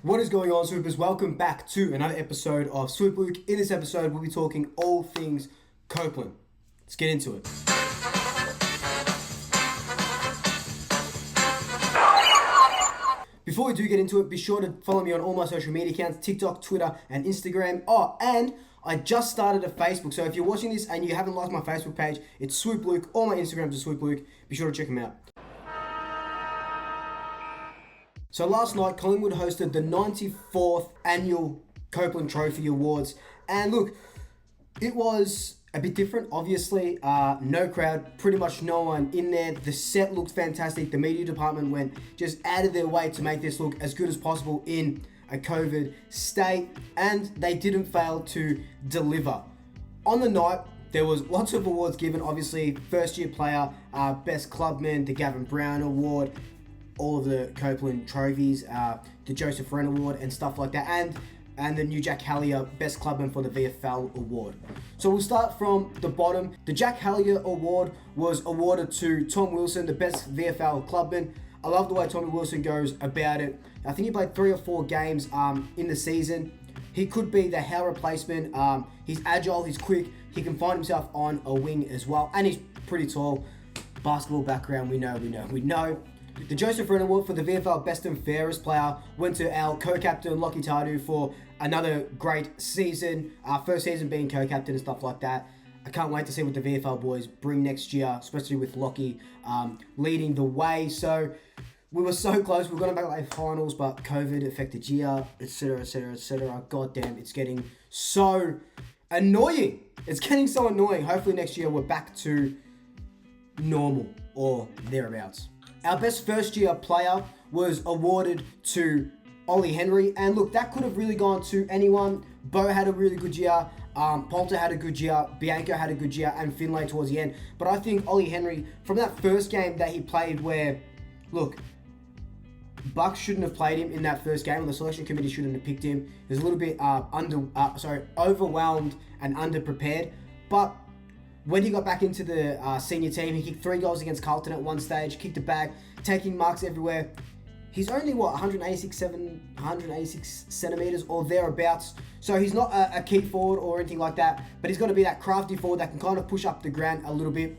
What is going on, Swoopers? Welcome back to another episode of Swoop Luke. In this episode, we'll be talking all things Copeland. Let's get into it. Before we do get into it, be sure to follow me on all my social media accounts, TikTok, Twitter, and Instagram. Oh, and I just started a Facebook, so if you're watching this and you haven't liked my Facebook page, it's Swoop Luke. All my Instagrams are Swoop Luke. Be sure to check them out. So last night, Collingwood hosted the 94th Annual Copeland Trophy Awards. And look, it was a bit different, obviously. No crowd, pretty much no one in there. The set looked fantastic. The media department went just out of their way to make this look as good as possible in a COVID state. And they didn't fail to deliver. On the night, there was lots of awards given, obviously. First year player, best clubman, the Gavin Brown Award, all of the Copeland trophies, the Joseph Wren Award and stuff like that, and the new Jack Hallier Best Clubman for the VFL Award. So we'll start from the bottom. The Jack Hallier Award was awarded to Tom Wilson, the Best VFL Clubman. I love the way Tommy Wilson goes about it. I think he played 3 or 4 games in the season. He could be the Howe replacement. He's agile, he's quick, he can find himself on a wing as well, and he's pretty tall. Basketball background, we know. The Joseph Wren Award for the VFL Best and Fairest Player went to our co-captain, Lockie Tardu, for another great season. First season being co-captain and stuff like that. I can't wait to see what the VFL boys bring next year, especially with Lockie leading the way. So we were so close. We were going to make finals, but COVID affected year, etc., etc., etc. God damn, it's getting so annoying. Hopefully next year we're back to normal or thereabouts. Our best first year player was awarded to Ollie Henry. And look, that could have really gone to anyone. Bo had a really good year. Poulter had a good year. Bianco had a good year. And Finlay towards the end. But I think Ollie Henry, from that first game that he played where, look, Bucks shouldn't have played him in that first game, and the selection committee shouldn't have picked him. He was a little bit overwhelmed and underprepared. But when he got back into the senior team, he kicked 3 goals against Carlton at one stage, kicked it back, taking marks everywhere. He's only, 186 centimetres or thereabouts. So he's not a key forward or anything like that, but he's got to be that crafty forward that can kind of push up the ground a little bit,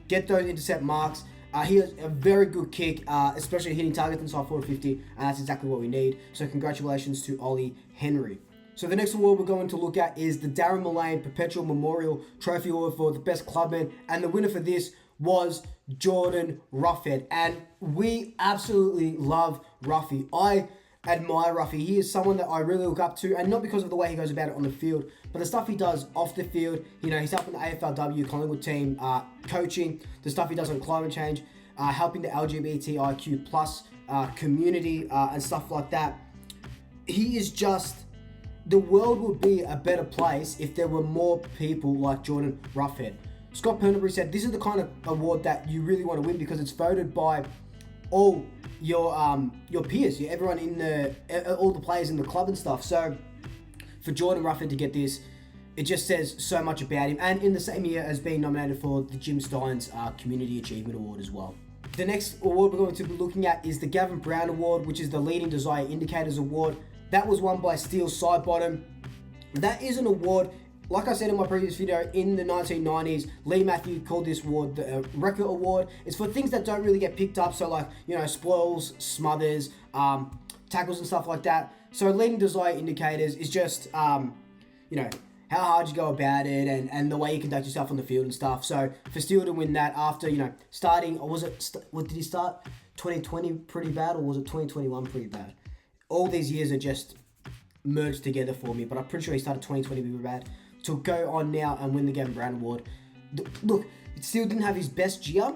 get those intercept marks. He has a very good kick, especially hitting targets inside 450, and that's exactly what we need. So congratulations to Ollie Henry. So the next award we're going to look at is the Darren Mullane Perpetual Memorial Trophy Award for the Best Clubman. And the winner for this was Jordan Roughead. And we absolutely love Ruffy. I admire Ruffy. He is someone that I really look up to, and not because of the way he goes about it on the field, but the stuff he does off the field. You know, he's helping the AFLW Collingwood team, coaching, the stuff he does on climate change, helping the LGBTIQ plus community and stuff like that. He is just... The world would be a better place if there were more people like Jordan Roughead. Scott Pendlebury said, this is the kind of award that you really want to win because it's voted by all your peers, everyone in all the players in the club and stuff. So for Jordan Roughead to get this, it just says so much about him. And in the same year as being nominated for the Jim Steins Community Achievement Award as well. The next award we're going to be looking at is the Gavin Brown Award, which is the Leading Desire Indicators Award. That was won by Steel Sidebottom. That is an award, like I said in my previous video, in the 1990s, Lee Matthew called this award the Record Award. It's for things that don't really get picked up, so like, spoils, smothers, tackles and stuff like that. So Leading Desire Indicators is just, how hard you go about it and the way you conduct yourself on the field and stuff. So for Steel to win that after, starting, or was it, what did he start? 2020 pretty bad, or was it 2021 pretty bad? All these years are just merged together for me, but I'm pretty sure he started 2020 really bad. To go on now and win the Gavin Brown Award. Look, it still didn't have his best year.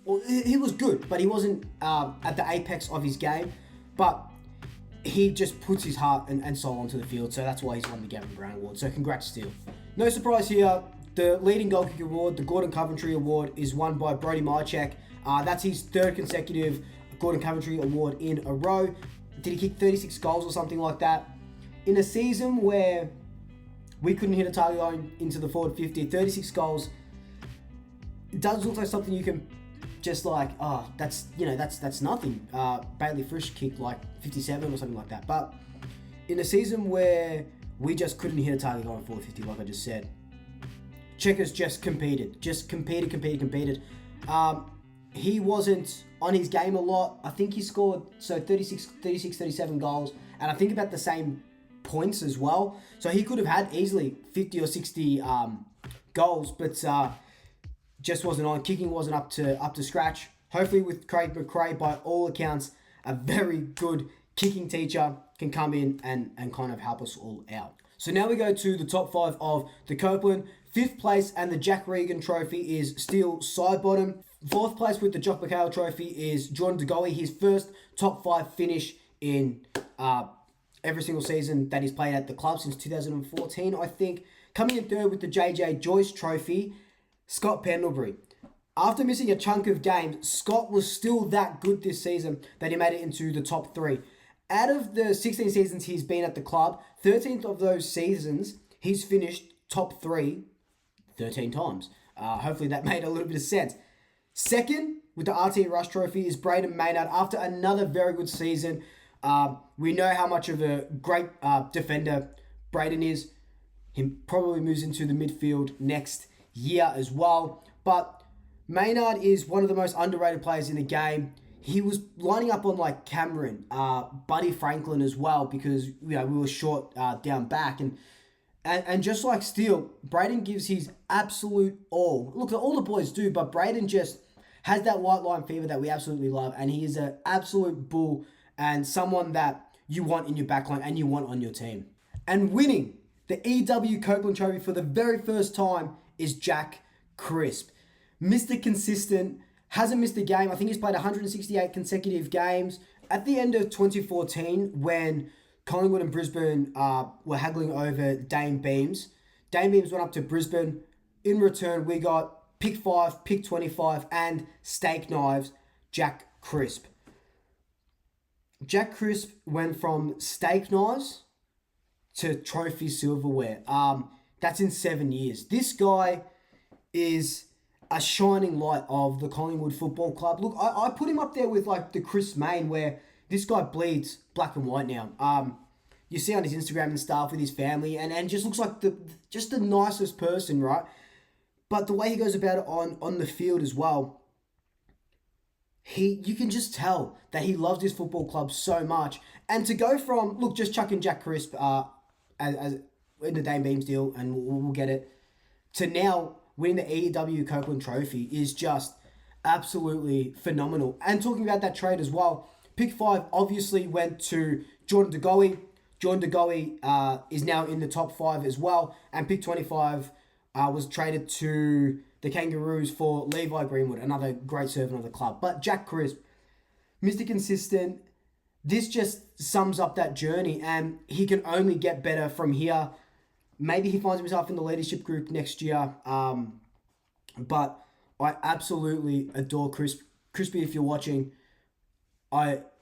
Well, he was good, but he wasn't at the apex of his game. But he just puts his heart and soul onto the field, so that's why he's won the Gavin Brown Award. So congrats, Steele. No surprise here, the Leading Goalkicker Award, the Gordon Coventry Award, is won by Brody Mychek. That's his 3rd consecutive Gordon Coventry Award in a row. Did he kick 36 goals or something like that? In a season where we couldn't hit a target going into the forward 50, 36 goals, it does look like something you can just that's nothing. Bailey Frisch kicked like 57 or something like that. But in a season where we just couldn't hit a target going 450, like I just said, Checkers just competed. He wasn't on his game a lot. I think he scored 37 goals, and I think about the same points as well. So he could have had easily 50 or 60 goals, but just wasn't on. Kicking wasn't up to scratch. Hopefully with Craig McRae, by all accounts, a very good kicking teacher, can come in and kind of help us all out. So now we go to the top 5 of the Copeland. 5th place and the Jack Regan Trophy is still side bottom. 4th place with the Jock McHale Trophy is Jordan DeGoey, his first top 5 finish in every single season that he's played at the club since 2014, I think. Coming in 3rd with the JJ Joyce Trophy, Scott Pendlebury. After missing a chunk of games, Scott was still that good this season that he made it into the top 3. Out of the 16 seasons he's been at the club, 13th of those seasons, he's finished top 3 13 times. Hopefully that made a little bit of sense. 2nd with the RT Rush Trophy is Braden Maynard. After another very good season, we know how much of a great defender Braden is. He probably moves into the midfield next year as well. But Maynard is one of the most underrated players in the game. He was lining up on like Cameron, Buddy Franklin as well, because we were short down back, and just like Steele, Braden gives his absolute all. Look, all the boys do, but Braden just has that white line fever that we absolutely love, and he is an absolute bull and someone that you want in your backline and you want on your team. And winning the EW Copeland Trophy for the very first time is Jack Crisp. Mr. Consistent, hasn't missed a game. I think he's played 168 consecutive games. At the end of 2014, when Collingwood and Brisbane were haggling over Dane Beams, Dane Beams went up to Brisbane. In return, we got pick 5, pick 25, and steak knives, Jack Crisp. Jack Crisp went from steak knives to trophy silverware. That's in 7 years. This guy is a shining light of the Collingwood Football Club. Look, I put him up there with like the Chris Mayne, where this guy bleeds black and white now. You see on his Instagram and stuff with his family, and just looks like the nicest person, right? But the way he goes about it on the field as well, you can just tell that he loves his football club so much. And to go from, look, just chucking Jack Crisp as in the Dane Beams deal, and we'll get it, to now winning the EW Copeland Trophy is just absolutely phenomenal. And talking about that trade as well, pick 5 obviously went to Jordan DeGoey. Jordan DeGoey is now in the top 5 as well. And pick 25 was traded to the Kangaroos for Levi Greenwood, another great servant of the club. But Jack Crisp, Mr. Consistent, this just sums up that journey, and he can only get better from here. Maybe he finds himself in the leadership group next year. But I absolutely adore Crispy. If you're watching,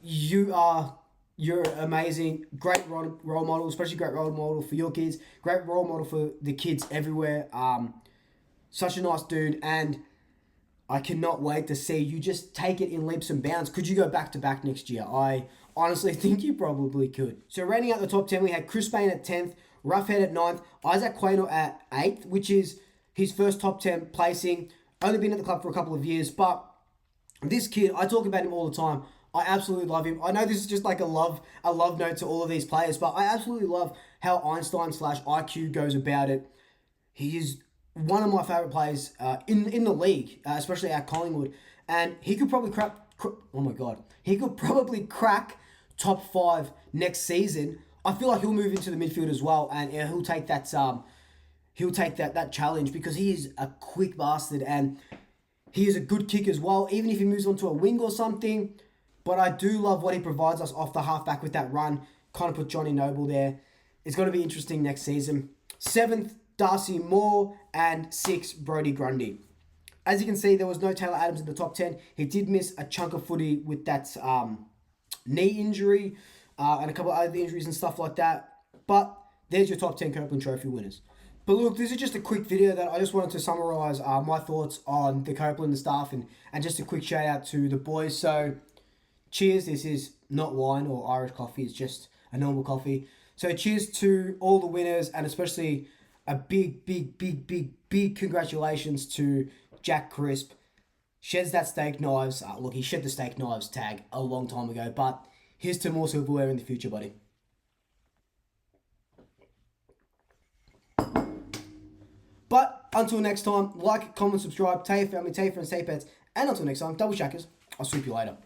you're amazing. Great role model, especially great role model for your kids. Great role model for the kids everywhere. Such a nice dude, and I cannot wait to see you just take it in leaps and bounds. Could you go back to back next year? I honestly think you probably could. So rounding out the top 10, we had Chris Payne at 10th, Roughhead at 9th, Isaac Quaynor at 8th, which is his first top 10 placing. Only been at the club for a couple of years, but this kid, I talk about him all the time. I absolutely love him. I know this is just like a love note to all of these players, but I absolutely love how Einstein/IQ goes about it. He is one of my favourite players in the league, especially at Collingwood, and he could probably crack top 5 next season. I feel like he'll move into the midfield as well, and he'll take that challenge, because he is a quick bastard and he is a good kick as well, even if he moves on to a wing or something. But I do love what he provides us off the halfback with that run. Kind of put Johnny Noble there. It's going to be interesting next season. 7th, Darcy Moore, and 6th, Brodie Grundy. As you can see, there was no Taylor Adams in the top 10. He did miss a chunk of footy with that knee injury and a couple of other injuries and stuff like that. But there's your top 10 Copeland Trophy winners. But look, this is just a quick video that I just wanted to summarise my thoughts on the Copeland staff and just a quick shout out to the boys. So cheers, this is not wine or Irish coffee, it's just a normal coffee. So cheers to all the winners, and especially a big congratulations to Jack Crisp. Sheds that steak knives. Look, he shed the steak knives tag a long time ago, but here's to more silverware in the future, buddy. But until next time, like, comment, subscribe, tell your family, tell your friends, tell your pets, and until next time, double shackers. I'll swoop you later.